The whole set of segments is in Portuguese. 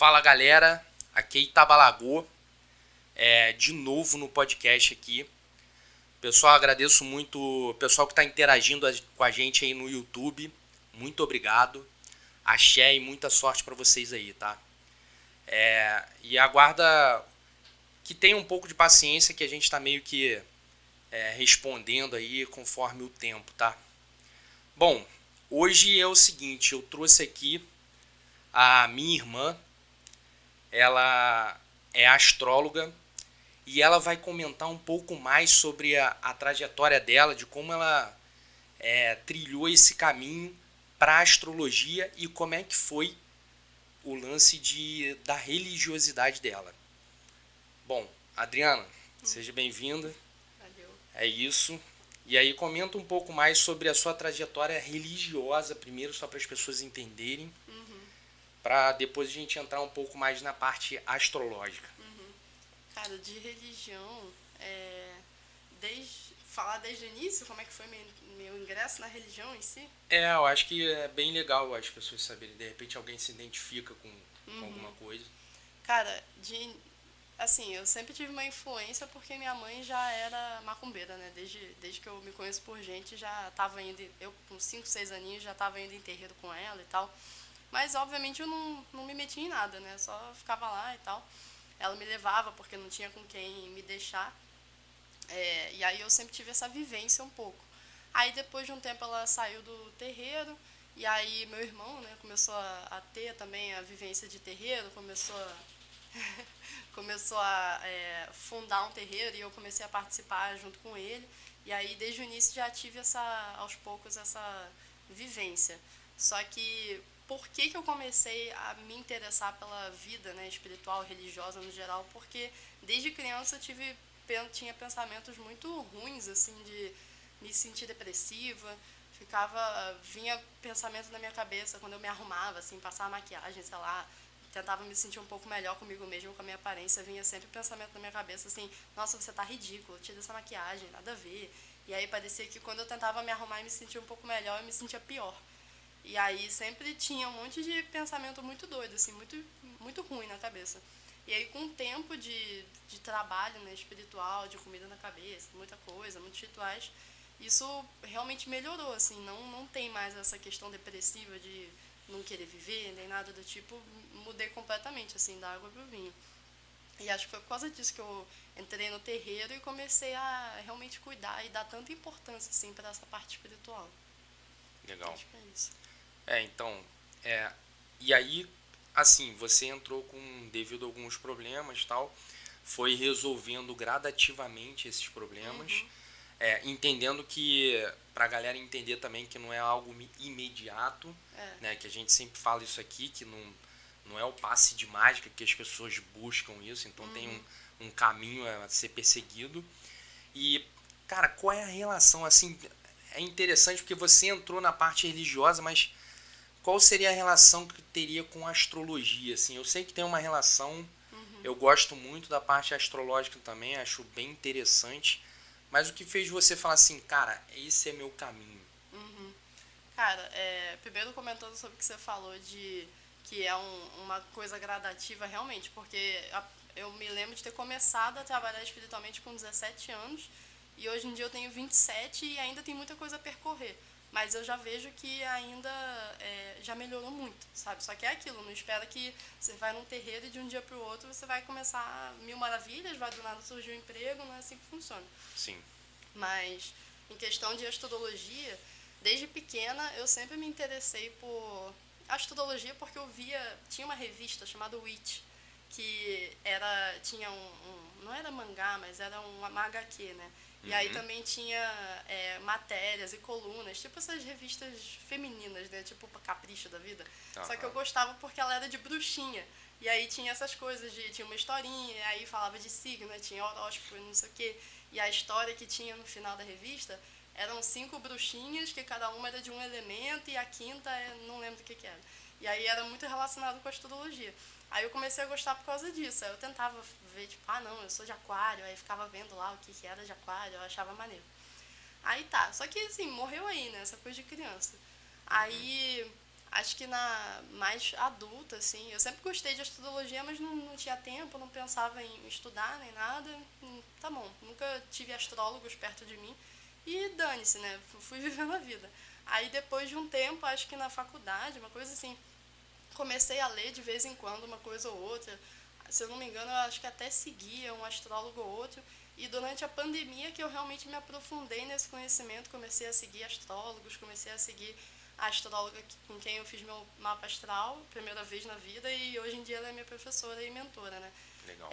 Fala galera, aqui é Itabalago, de novo no podcast aqui. Pessoal, agradeço muito o pessoal que está interagindo com a gente aí no YouTube, muito obrigado. Axé e muita sorte para vocês aí, tá? E aguarda que tenha um pouco de paciência que a gente está meio que respondendo aí conforme o tempo, tá? Bom, hoje é o seguinte, eu trouxe aqui a minha irmã. Ela é astróloga e ela vai comentar um pouco mais sobre a trajetória dela, de como ela trilhou esse caminho para a astrologia e como é que foi o lance da religiosidade dela. Bom, Adriana, seja bem-vinda. Valeu. É isso. E aí comenta um pouco mais sobre a sua trajetória religiosa primeiro, só para as pessoas entenderem, para depois a gente entrar um pouco mais na parte astrológica. Cara, de religião, falar desde o início, como é que foi meu ingresso na religião em si? Eu acho que é bem legal as pessoas saberem. De repente alguém se identifica com alguma coisa. Cara, assim, eu sempre tive uma influência porque minha mãe já era macumbeira, né? Desde que eu me conheço por gente, já tava indo, eu com 5, 6 aninhos já tava indo em terreiro com ela e tal. Mas, obviamente, eu não me metia em nada, né? Só ficava lá e tal. Ela me levava porque não tinha com quem me deixar. E aí eu sempre tive essa vivência um pouco. Aí depois de um tempo ela saiu do terreiro, e aí meu irmão, né, começou a ter também a vivência de terreiro, começou a fundar um terreiro e eu comecei a participar junto com ele. E aí desde o início já tive aos poucos essa vivência. Só que por que eu comecei a me interessar pela vida, né, espiritual, religiosa no geral? Porque desde criança tinha pensamentos muito ruins, assim, de me sentir depressiva, vinha pensamento na minha cabeça quando eu me arrumava, assim, passava maquiagem, sei lá, tentava me sentir um pouco melhor comigo mesma, com a minha aparência, vinha sempre pensamento na minha cabeça, assim, nossa, você tá ridículo, tira essa maquiagem, nada a ver. E aí parecia que quando eu tentava me arrumar e me sentir um pouco melhor, eu me sentia pior. E aí sempre tinha um monte de pensamento muito doido, assim, muito, muito ruim na cabeça. E aí com o tempo de trabalho, né, espiritual, de comida na cabeça, muita coisa, muitos rituais, isso realmente melhorou, assim, não tem mais essa questão depressiva de não querer viver, nem nada do tipo, mudei completamente, assim, da água pro vinho. E acho que foi por causa disso que eu entrei no terreiro e comecei a realmente cuidar e dar tanta importância, assim, para essa parte espiritual. Legal. Acho que é isso. Então, e aí, assim, você entrou devido a alguns problemas e tal, foi resolvendo gradativamente esses problemas, entendendo que, pra galera entender também que não é algo imediato, É. né, que a gente sempre fala isso aqui, que não é o passe de mágica que as pessoas buscam isso, então tem um caminho a ser perseguido. E, cara, qual é a relação, assim, é interessante porque você entrou na parte religiosa, mas qual seria a relação que teria com a astrologia? Assim, eu sei que tem uma relação, eu gosto muito da parte astrológica também, acho bem interessante, mas o que fez você falar assim, cara, esse é meu caminho? Cara, primeiro comentando sobre o que você falou de que é uma coisa gradativa realmente, porque eu me lembro de ter começado a trabalhar espiritualmente com 17 anos e hoje em dia eu tenho 27 e ainda tem muita coisa a percorrer. Mas eu já vejo que ainda já melhorou muito, sabe? Só que é aquilo, não espera que você vai num terreiro e de um dia pro outro você vai começar mil maravilhas, vai do nada surgir um emprego, não é assim que funciona. Sim. Mas em questão de astrologia, desde pequena eu sempre me interessei por astrologia porque tinha uma revista chamada Witch, que tinha não era mangá, mas era uma HQ, né? E aí também tinha matérias e colunas, tipo essas revistas femininas, né? Tipo Capricho da vida. Só que eu gostava porque ela era de bruxinha. E aí tinha essas coisas tinha uma historinha, e aí falava de signo, né? Tinha horóscopo e não sei o quê. E a história que tinha no final da revista eram 5 bruxinhas, que cada uma era de um elemento, e a quinta não lembro do que era. E aí era muito relacionado com a astrologia. Aí eu comecei a gostar por causa disso. Aí eu tentava ver, tipo, não, eu sou de aquário. Aí ficava vendo lá o que era de aquário, eu achava maneiro. Aí tá, só que assim, morreu aí, né, essa coisa de criança. Aí Acho que na mais adulta, assim, eu sempre gostei de astrologia, mas não tinha tempo, não pensava em estudar nem nada. Tá bom, nunca tive astrólogos perto de mim. E dane-se, né? Fui vivendo a vida. Aí depois de um tempo, acho que na faculdade, uma coisa assim, comecei a ler de vez em quando uma coisa ou outra. Se eu não me engano, eu acho que até seguia um astrólogo ou outro. E durante a pandemia que eu realmente me aprofundei nesse conhecimento, comecei a seguir astrólogos, comecei a seguir a astróloga com quem eu fiz meu mapa astral, primeira vez na vida, e hoje em dia ela é minha professora e mentora, né? Legal.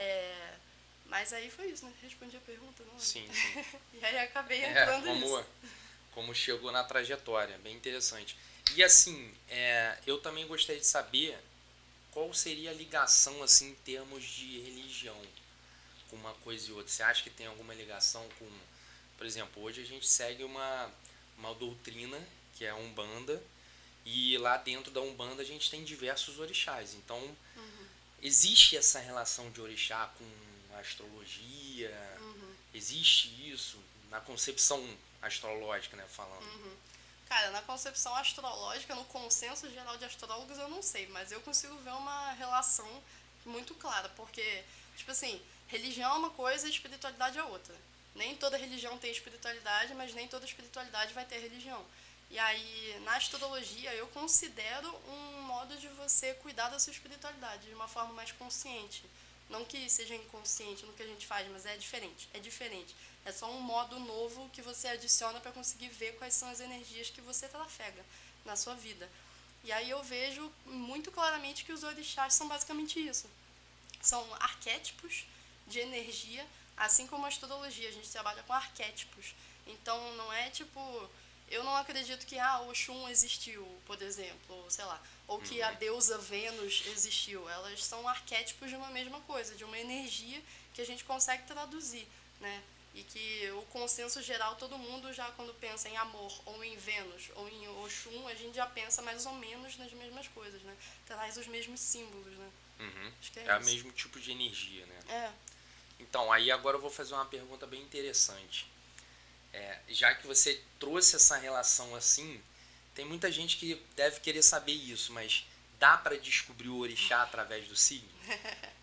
Mas aí foi isso, né? Respondi a pergunta, não? Sim, sim. E aí acabei entrando nisso. Como chegou na trajetória, bem interessante. E assim, eu também gostaria de saber qual seria a ligação assim em termos de religião com uma coisa e outra. Você acha que tem alguma ligação com, por exemplo, hoje a gente segue uma doutrina que é a Umbanda, e lá dentro da Umbanda a gente tem diversos orixás. Então, existe essa relação de orixá com a astrologia? Existe isso na concepção astrológica, né, falando? Cara, na concepção astrológica, no consenso geral de astrólogos, eu não sei, mas eu consigo ver uma relação muito clara, porque, tipo assim, religião é uma coisa e espiritualidade é outra. Nem toda religião tem espiritualidade, mas nem toda espiritualidade vai ter religião. E aí, na astrologia, eu considero um modo de você cuidar da sua espiritualidade de uma forma mais consciente. Não que seja inconsciente no que a gente faz, mas é diferente. É diferente. É só um modo novo que você adiciona para conseguir ver quais são as energias que você trafega na sua vida. E aí eu vejo muito claramente que os orixás são basicamente isso. São arquétipos de energia, assim como a astrologia, a gente trabalha com arquétipos. Então não é tipo, eu não acredito que o Oxum existiu, por exemplo, sei lá, ou que a deusa Vênus existiu. Elas são arquétipos de uma mesma coisa, de uma energia que a gente consegue traduzir, né? E que o consenso geral, todo mundo já quando pensa em amor, ou em Vênus, ou em Oxum, a gente já pensa mais ou menos nas mesmas coisas, né? Traz os mesmos símbolos, né? Acho que É o isso. mesmo tipo de energia, né? É. Então, aí agora eu vou fazer uma pergunta bem interessante. Já que você trouxe essa relação assim, tem muita gente que deve querer saber isso, mas dá pra descobrir o orixá através do signo?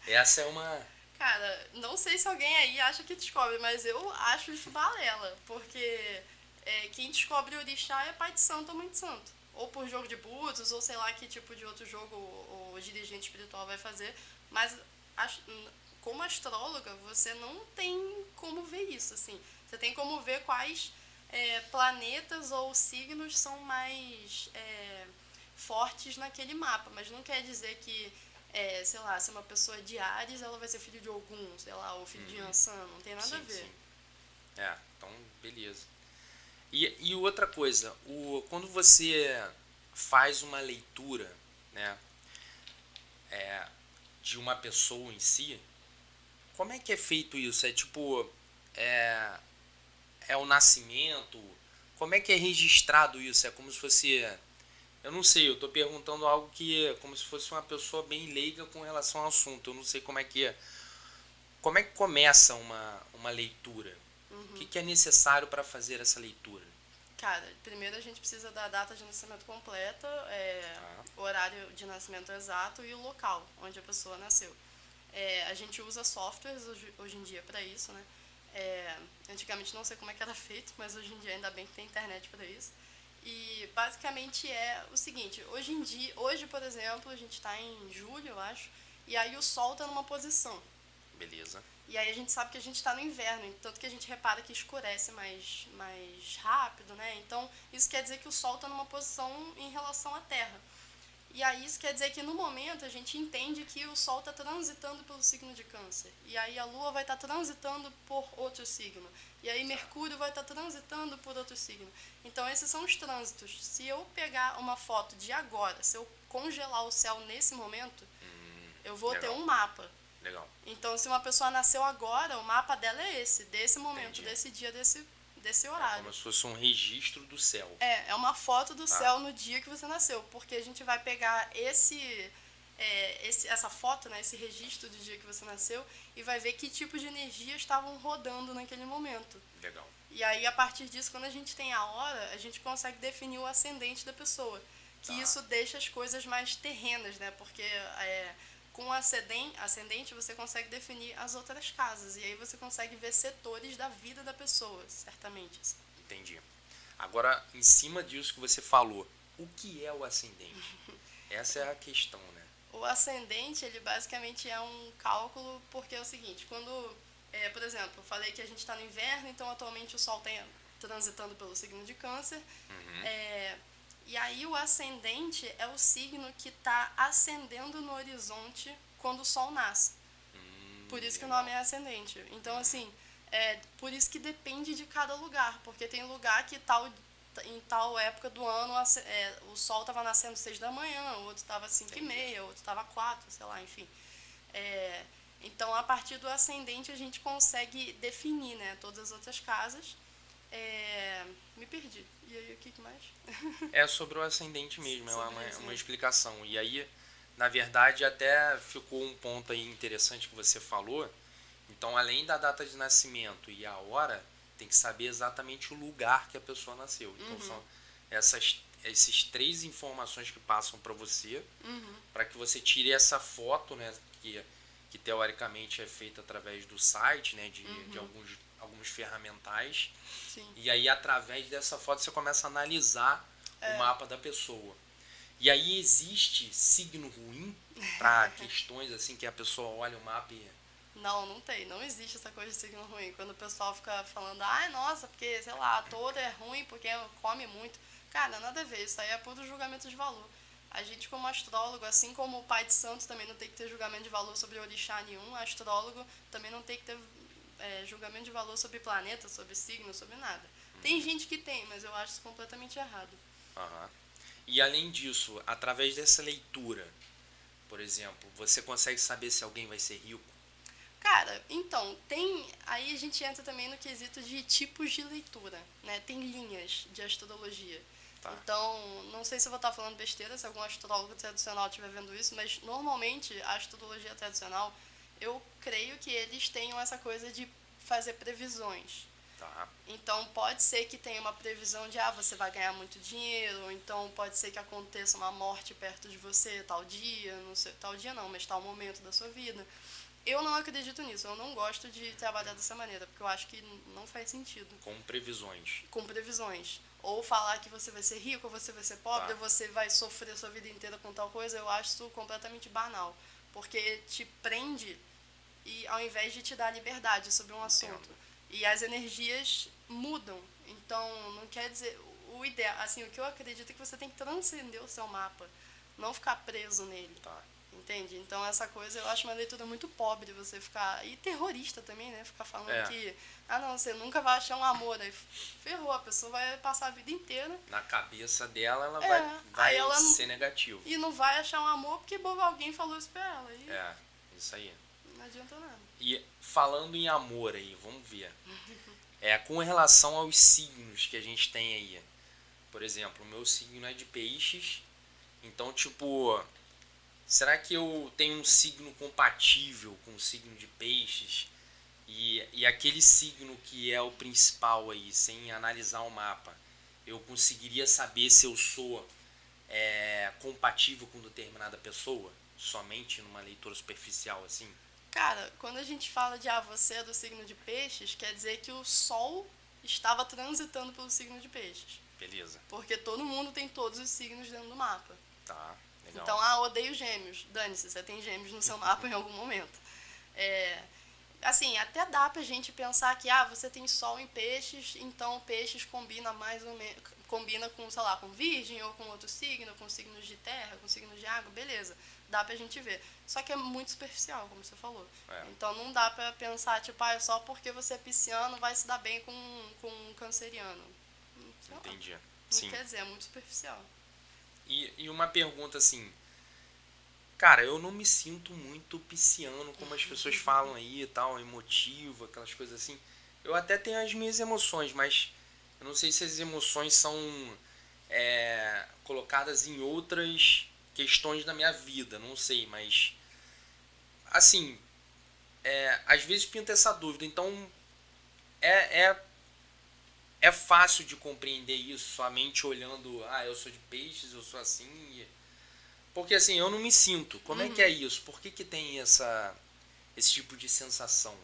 Essa é uma... Cara, não sei se alguém aí acha que descobre, mas eu acho isso balela, porque quem descobre o orixá é pai de santo ou mãe de santo. Ou por jogo de búzios, ou sei lá que tipo de outro jogo o dirigente espiritual vai fazer, mas como astróloga, você não tem como ver isso, assim. Você tem como ver quais planetas ou signos são mais fortes naquele mapa, mas não quer dizer que sei lá, se uma pessoa é de Áries, ela vai ser filho de Ogum, sei lá, ou filho de Ansan, não tem nada a ver. Sim. Então, beleza. E outra coisa, quando você faz uma leitura, né, de uma pessoa em si, como é que é feito isso? É tipo, é o nascimento? Como é que é registrado isso? É como se fosse... Eu não sei, eu tô perguntando algo que é como se fosse uma pessoa bem leiga com relação ao assunto. Eu não sei como é que é. Como é que começa uma leitura? O que é necessário para fazer essa leitura? Cara, primeiro a gente precisa da data de nascimento completa, o horário de nascimento exato e o local onde a pessoa nasceu. A gente usa softwares hoje em dia para isso, né? Antigamente não sei como é que era feito, mas hoje em dia ainda bem que tem internet para isso. E basicamente é o seguinte, hoje, por exemplo, a gente está em julho, eu acho, e aí o sol está numa posição. Beleza. E aí a gente sabe que a gente está no inverno, tanto que a gente repara que escurece mais rápido, né? Então isso quer dizer que o sol está numa posição em relação à Terra. E aí isso quer dizer que no momento a gente entende que o Sol está transitando pelo signo de Câncer. E aí a Lua vai estar transitando por outro signo. E aí Mercúrio vai estar transitando por outro signo. Então esses são os trânsitos. Se eu pegar uma foto de agora, se eu congelar o céu nesse momento, eu vou ter um mapa. Legal. Então se uma pessoa nasceu agora, o mapa dela é esse, desse momento, Entendi. desse dia, desse horário. Como se fosse um registro do céu. É uma foto do céu no dia que você nasceu, porque a gente vai pegar essa foto, né, esse registro do dia que você nasceu, e vai ver que tipo de energia estavam rodando naquele momento. Legal. E aí, a partir disso, quando a gente tem a hora, a gente consegue definir o ascendente da pessoa. que isso deixa as coisas mais terrenas, né? Porque com o ascendente você consegue definir as outras casas. E aí você consegue ver setores da vida da pessoa, certamente. Assim. Entendi. Agora, em cima disso que você falou, o que é o ascendente? Essa é a questão, né? O ascendente, ele basicamente é um cálculo, porque é o seguinte, quando, por exemplo, eu falei que a gente está no inverno, então atualmente o Sol está transitando pelo signo de Câncer, e aí o ascendente é o signo que está ascendendo no horizonte quando o Sol nasce. Por isso que o nome é ascendente. Então, assim, por isso que depende de cada lugar, porque tem lugar que em tal época do ano o sol estava nascendo 6 da manhã, o outro estava 5h30, o outro estava 4, sei lá, enfim. Então, a partir do ascendente, a gente consegue definir, né, todas as outras casas. Me perdi. E aí, o que mais? É sobre o ascendente mesmo, é uma explicação. E aí, na verdade, até ficou um ponto aí interessante que você falou. Então, além da data de nascimento e a hora, tem que saber exatamente o lugar que a pessoa nasceu. Então, são esses 3 informações que passam para você, para que você tire essa foto, né, que teoricamente é feita através do site, né, de alguns ferramentais. Sim. E aí, através dessa foto, você começa a analisar o mapa da pessoa. E aí, existe signo ruim para questões assim que a pessoa olha o mapa e... Não tem. Não existe essa coisa de signo ruim. Quando o pessoal fica falando, ai, nossa, porque, sei lá, ator é ruim porque come muito. Cara, nada a ver. Isso aí é puro julgamento de valor. A gente, como astrólogo, assim como o pai de santo também não tem que ter julgamento de valor sobre orixá nenhum, astrólogo também não tem que ter julgamento de valor sobre planeta, sobre signo, sobre nada. Tem gente que tem, mas eu acho isso completamente errado. E além disso, através dessa leitura, por exemplo, você consegue saber se alguém vai ser rico? Cara, então, aí a gente entra também no quesito de tipos de leitura, né? Tem linhas de astrologia. Tá. Então, não sei se eu vou estar falando besteira, se algum astrólogo tradicional estiver vendo isso, mas normalmente a astrologia tradicional, eu creio que eles tenham essa coisa de fazer previsões. Tá. Então, pode ser que tenha uma previsão de, você vai ganhar muito dinheiro, ou então pode ser que aconteça uma morte perto de você tal dia, não sei, tal dia não, mas tal momento da sua vida. Eu não acredito nisso, eu não gosto de trabalhar dessa maneira, porque eu acho que não faz sentido. Com previsões. Com previsões. Ou falar que você vai ser rico, ou você vai ser pobre, ou você vai sofrer a sua vida inteira com tal coisa, eu acho isso completamente banal. Porque te prende e ao invés de te dar liberdade sobre um assunto. E as energias mudam. Então, não quer dizer... O ideal, assim, o que eu acredito é que você tem que transcender o seu mapa. Não ficar preso nele. Entende? Então, essa coisa eu acho uma leitura muito pobre, você ficar... E terrorista também, né? Ficar falando que... não, você nunca vai achar um amor. Aí ferrou, a pessoa vai passar a vida inteira... Na cabeça dela, ela vai ser negativa. E não vai achar um amor porque alguém falou isso pra ela. E isso aí. Não adianta nada. E falando em amor aí, vamos ver. Com relação aos signos que a gente tem aí. Por exemplo, o meu signo é de peixes. Então, tipo... Será que eu tenho um signo compatível com o signo de peixes? E aquele signo que é o principal aí, sem analisar o mapa, eu conseguiria saber se eu sou compatível com determinada pessoa? Somente numa leitura superficial assim? Cara, quando a gente fala de você é do signo de peixes, quer dizer que o Sol estava transitando pelo signo de peixes. Beleza. Porque todo mundo tem todos os signos dentro do mapa. Tá. Legal. Então, odeio gêmeos. Dane-se, você tem gêmeos no seu mapa em algum momento. Assim, até dá pra gente pensar que, você tem sol em peixes, então peixes combina mais ou menos, combina com, sei lá, com virgem ou com outro signo, com signos de terra, com signos de água, beleza. Dá pra gente ver. Só que é muito superficial, como você falou. Então, não dá pra pensar, tipo, só porque você é pisciano vai se dar bem com um canceriano. Entendi. Não quer dizer, é muito superficial. E uma pergunta assim, cara, eu não me sinto muito pisciano, como as pessoas falam aí e tal, emotivo, aquelas coisas assim. Eu até tenho as minhas emoções, mas eu não sei se as emoções são colocadas em outras questões da minha vida, não sei, mas assim, às vezes pinta essa dúvida, então é fácil de compreender isso somente olhando, eu sou de peixes, eu sou assim. Porque assim, eu não me sinto. Como é que é isso? Por que tem esse tipo de sensação?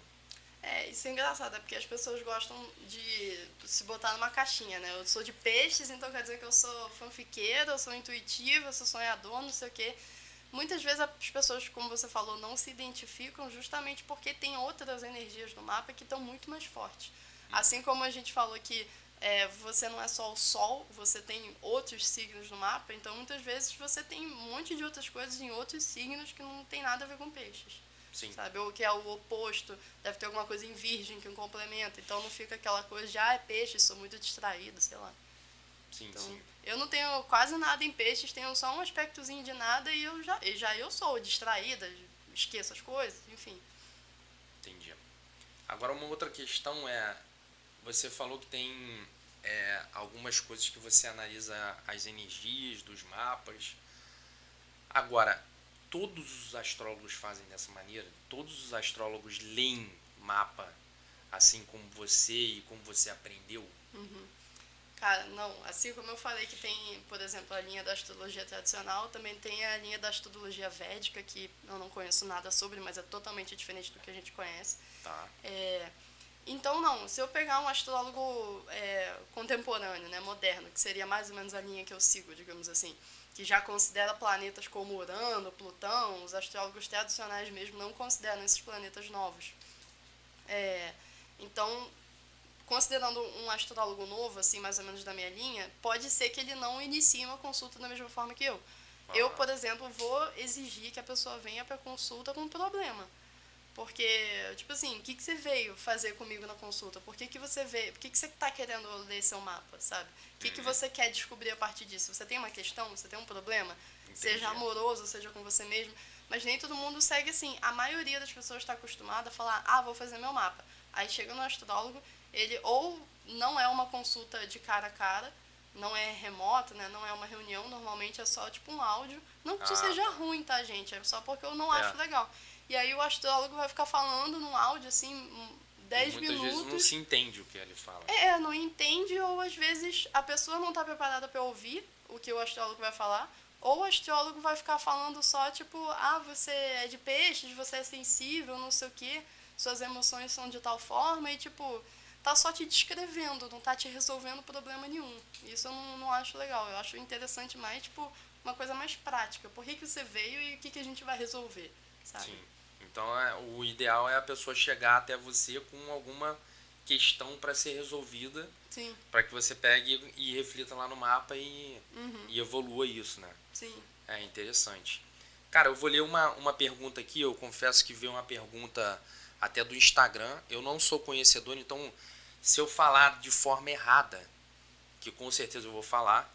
Isso é engraçado, porque as pessoas gostam de se botar numa caixinha, né? Eu sou de peixes, então quer dizer que eu sou fanfiqueira, eu sou intuitiva, eu sou sonhador, não sei o quê. Muitas vezes as pessoas, como você falou, não se identificam justamente porque tem outras energias no mapa que estão muito mais fortes. Assim como a gente falou que você não é só o Sol, você tem outros signos no mapa, então muitas vezes você tem um monte de outras coisas em outros signos que não tem nada a ver com peixes. Sim. Sabe? Ou que é o oposto, deve ter alguma coisa em virgem que um complementa, então não fica aquela coisa de, é peixe, sou muito distraído, sei lá. Sim, então, sim. eu não tenho quase nada em peixes, tenho só um aspectozinho de nada e eu sou distraída, esqueço as coisas, enfim. Entendi. Agora uma outra questão você falou que tem algumas coisas que você analisa as energias dos mapas. Agora, todos os astrólogos fazem dessa maneira? Todos os astrólogos leem mapa assim como você e como você aprendeu? Cara, não, assim como eu falei que tem, por exemplo, a linha da astrologia tradicional, também tem a linha da astrologia védica, que eu não conheço nada sobre, mas é totalmente diferente do que a gente conhece. Tá. Então, não, se eu pegar um astrólogo contemporâneo, né, moderno, que seria mais ou menos a linha que eu sigo, digamos assim, que já considera planetas como Urano, Plutão, os astrólogos tradicionais mesmo não consideram esses planetas novos. Então, considerando um astrólogo novo, assim, mais ou menos da minha linha, pode ser que ele não inicie uma consulta da mesma forma que eu. Eu, por exemplo, vou exigir que a pessoa venha para consulta com um problema. Porque, tipo assim, o que você veio fazer comigo na consulta? Por que você veio? Por que você tá querendo ler seu mapa, sabe? O que você quer descobrir a partir disso? Você tem uma questão? Você tem um problema? Entendi. Seja amoroso, seja com você mesmo. Mas nem todo mundo segue assim. A maioria das pessoas está acostumada a falar, vou fazer meu mapa. Aí chega no astrólogo, ele ou não é uma consulta de cara a cara, não é remoto, né? Não é uma reunião, normalmente é só tipo um áudio. Não que isso seja ruim, tá, gente? É só porque eu não acho legal. E aí o astrólogo vai ficar falando num áudio, assim, 10 minutos. Muitas vezes não se entende o que ele fala. Não entende, ou às vezes a pessoa não está preparada para ouvir o que o astrólogo vai falar, ou o astrólogo vai ficar falando só, tipo, você é de peixes, você é sensível, não sei o quê, suas emoções são de tal forma, e, tipo, tá só te descrevendo, não tá te resolvendo problema nenhum. Isso eu não acho legal, eu acho interessante mais, tipo, uma coisa mais prática. Por que você veio e o que a gente vai resolver, sabe? Sim. Então, o ideal é a pessoa chegar até você com alguma questão para ser resolvida, para que você pegue e reflita lá no mapa e evolua isso, né? Sim. É interessante. Cara, eu vou ler uma pergunta aqui. Eu confesso que veio uma pergunta até do Instagram. Eu não sou conhecedor, então se eu falar de forma errada, que com certeza eu vou falar,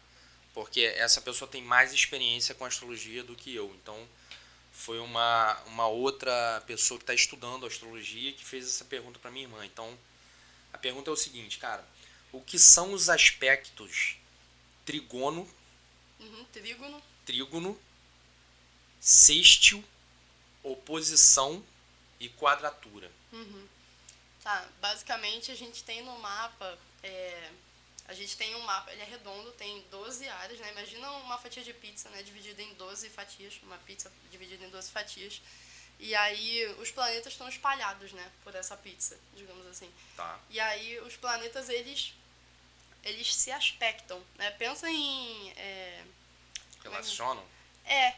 porque essa pessoa tem mais experiência com astrologia do que eu. Então, foi uma outra pessoa que está estudando astrologia que fez essa pergunta para minha irmã. Então, a pergunta é o seguinte, cara. O que são os aspectos trígono, trígono, sextil, oposição e quadratura? Tá, basicamente a gente tem no mapa, a gente tem um mapa, ele é redondo, tem 12 áreas, né? Imagina uma fatia de pizza, né? Dividida em 12 fatias, uma pizza dividida em 12 fatias. E aí os planetas estão espalhados, né? Por essa pizza, digamos assim. Tá. E aí os planetas, eles se aspectam, né? Pensa em... Relacionam?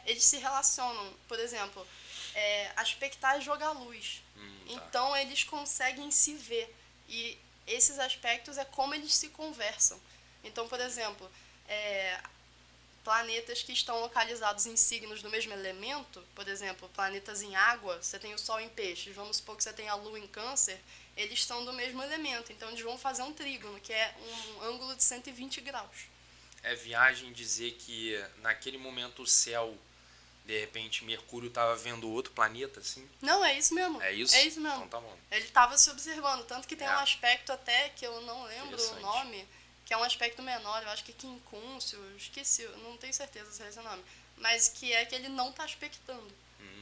Eles se relacionam. Por exemplo, aspectar é jogar luz. Tá. Então eles conseguem se ver. E esses aspectos é como eles se conversam. Então, por exemplo, planetas que estão localizados em signos do mesmo elemento, por exemplo, planetas em água, você tem o Sol em peixes, vamos supor que você tem a Lua em câncer, eles estão do mesmo elemento. Então eles vão fazer um trígono, que é um ângulo de 120 graus. É viagem dizer que naquele momento o céu, de repente, Mercúrio estava vendo outro planeta, assim? Não, é isso mesmo. É isso? É isso mesmo. Então tá bom. Ele estava se observando, tanto que tem um aspecto até, que eu não lembro o nome, que é um aspecto menor, eu acho que é quincúncio, esqueci, não tenho certeza se é esse o nome, mas que é que ele não está aspectando.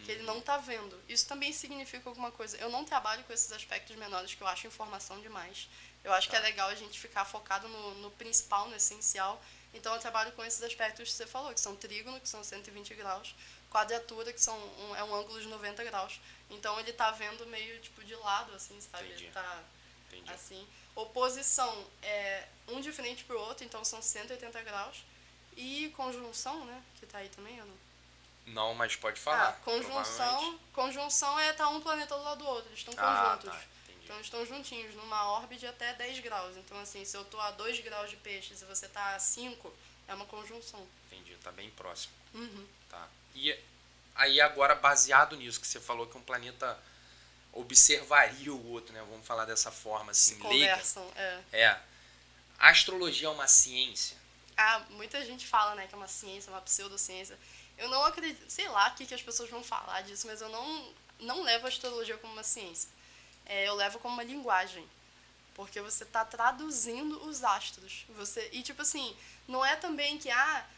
que ele não tá vendo. Isso também significa alguma coisa. Eu não trabalho com esses aspectos menores, que eu acho informação demais. Eu acho que é legal a gente ficar focado no principal, no essencial. Então eu trabalho com esses aspectos que você falou, que são trígono, que são 120 graus, quadratura, que é um ângulo de 90 graus. Então ele tá vendo meio tipo de lado, assim, sabe? Entendi. Ele tá Entendi. assim. Oposição é um de frente pro outro, então são 180 graus. E conjunção, né? Que tá aí também ou não? Não, mas pode falar. Conjunção é estar um planeta do lado do outro, eles estão conjuntos. Tá, entendi. Então eles estão juntinhos, numa órbita de até 10 graus. Então assim, se eu tô a 2 graus de peixes e você tá a 5, é uma conjunção. Entendi, tá bem próximo. Uhum. Tá. E aí agora, baseado nisso, que você falou que um planeta observaria o outro, né? Vamos falar dessa forma, assim, leiga. Conversam, A astrologia é uma ciência? Muita gente fala, né, que é uma ciência, uma pseudociência. Eu não acredito, sei lá o que as pessoas vão falar disso, mas eu não levo a astrologia como uma ciência. Eu levo como uma linguagem. Porque você está traduzindo os astros. E tipo assim, não é também que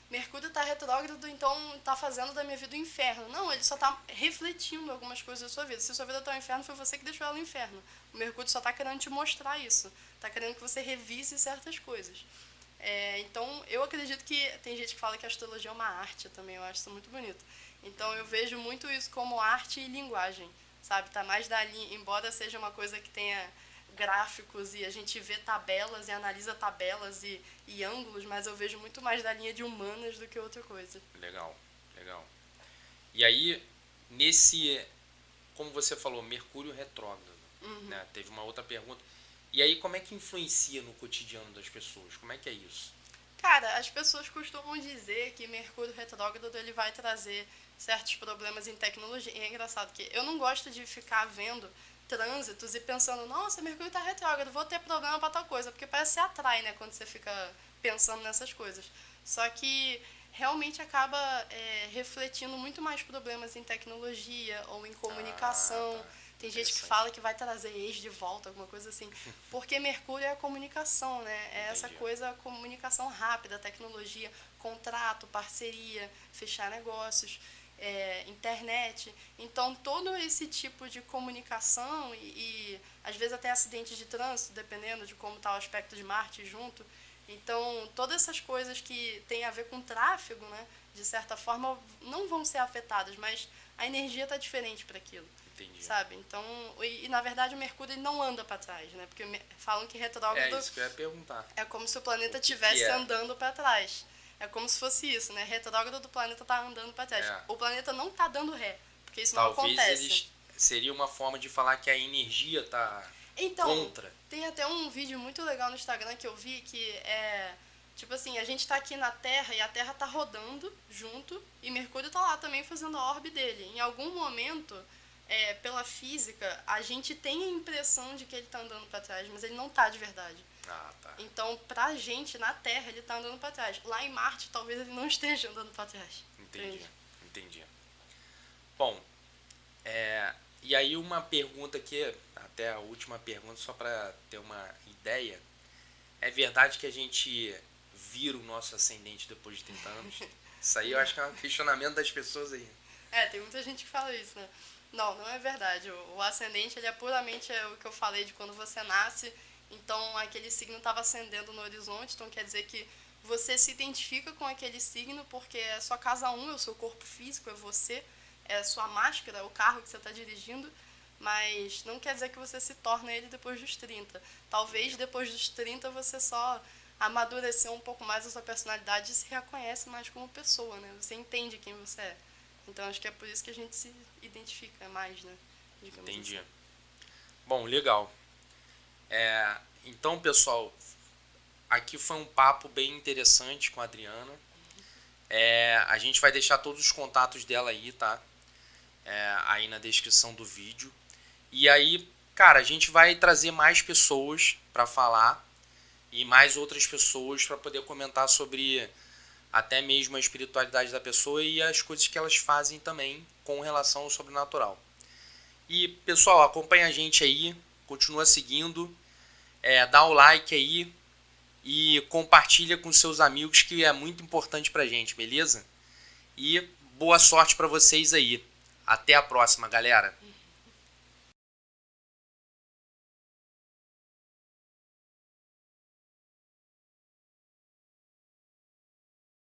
Mercúrio está retrógrado, então está fazendo da minha vida um inferno. Não, ele só está refletindo algumas coisas da sua vida. Se a sua vida está um inferno, foi você que deixou ela um inferno. O Mercúrio só está querendo te mostrar isso. Está querendo que você revise certas coisas. Então, eu acredito que tem gente que fala que a astrologia é uma arte também. Eu acho isso muito bonito. Então, eu vejo muito isso como arte e linguagem. Sabe? Tá mais da linha, embora seja uma coisa que tenha gráficos e a gente vê tabelas e analisa tabelas e ângulos, mas eu vejo muito mais da linha de humanas do que outra coisa. Legal. E aí, como você falou, Mercúrio retrógrado, né? Teve uma outra pergunta. E aí, como é que influencia no cotidiano das pessoas? Como é que é isso? Cara, as pessoas costumam dizer que Mercúrio retrógrado ele vai trazer certos problemas em tecnologia. E é engraçado que eu não gosto de ficar vendo trânsitos e pensando, nossa, Mercúrio está retrógrado, vou ter problema para tal coisa, porque parece que você atrai, né, quando você fica pensando nessas coisas. Só que realmente acaba refletindo muito mais problemas em tecnologia ou em comunicação. Tá. Tem gente que fala que vai trazer ex de volta, alguma coisa assim. Porque Mercúrio é a comunicação, né? É essa coisa, a comunicação rápida, tecnologia, contrato, parceria, fechar negócios. Internet. Então, todo esse tipo de comunicação e às vezes até acidentes de trânsito, dependendo de como está o aspecto de Marte junto. Então, todas essas coisas que têm a ver com tráfego, né, de certa forma, não vão ser afetadas, mas a energia está diferente para aquilo. Entendi. Sabe? Então, na verdade o Mercúrio ele não anda para trás, né? Porque falam que retrógrado É isso que eu ia perguntar. É como se o planeta estivesse andando para trás. É como se fosse isso, né? Retrógrado do planeta tá andando para trás. O planeta não tá dando ré, porque isso não acontece. Seria uma forma de falar que a energia tá contra. Tem até um vídeo muito legal no Instagram que eu vi que tipo assim, a gente tá aqui na Terra e a Terra tá rodando junto e Mercúrio tá lá também fazendo a órbita dele. Em algum momento, pela física, a gente tem a impressão de que ele tá andando para trás, mas ele não tá de verdade. Tá. Então, pra gente, na Terra, ele tá andando pra trás. Lá em Marte, talvez ele não esteja andando pra trás. Entendi. Bom, e aí uma pergunta aqui, até a última pergunta, só para ter uma ideia. É verdade que a gente vira o nosso ascendente depois de 30 anos? Isso aí eu acho que é um questionamento das pessoas aí. Tem muita gente que fala isso, né? Não é verdade. O ascendente, ele é puramente o que eu falei de quando você nasce. Então, aquele signo estava ascendendo no horizonte, então quer dizer que você se identifica com aquele signo porque é sua casa 1, é o seu corpo físico, é você, é a sua máscara, é o carro que você está dirigindo, mas não quer dizer que você se torna ele depois dos 30. Talvez depois dos 30 você só amadureceu um pouco mais a sua personalidade e se reconhece mais como pessoa, né? Você entende quem você é. Então, acho que é por isso que a gente se identifica mais, né? Entendi. Assim. Bom, legal. Então, pessoal, aqui foi um papo bem interessante com a Adriana. A gente vai deixar todos os contatos dela aí, tá? Aí na descrição do vídeo. E aí, cara, a gente vai trazer mais pessoas para falar e mais outras pessoas para poder comentar sobre até mesmo a espiritualidade da pessoa e as coisas que elas fazem também com relação ao sobrenatural. E, pessoal, acompanha a gente aí, continua seguindo. Dá o like aí e compartilha com seus amigos, que é muito importante pra gente, beleza? E boa sorte pra vocês aí. Até a próxima, galera.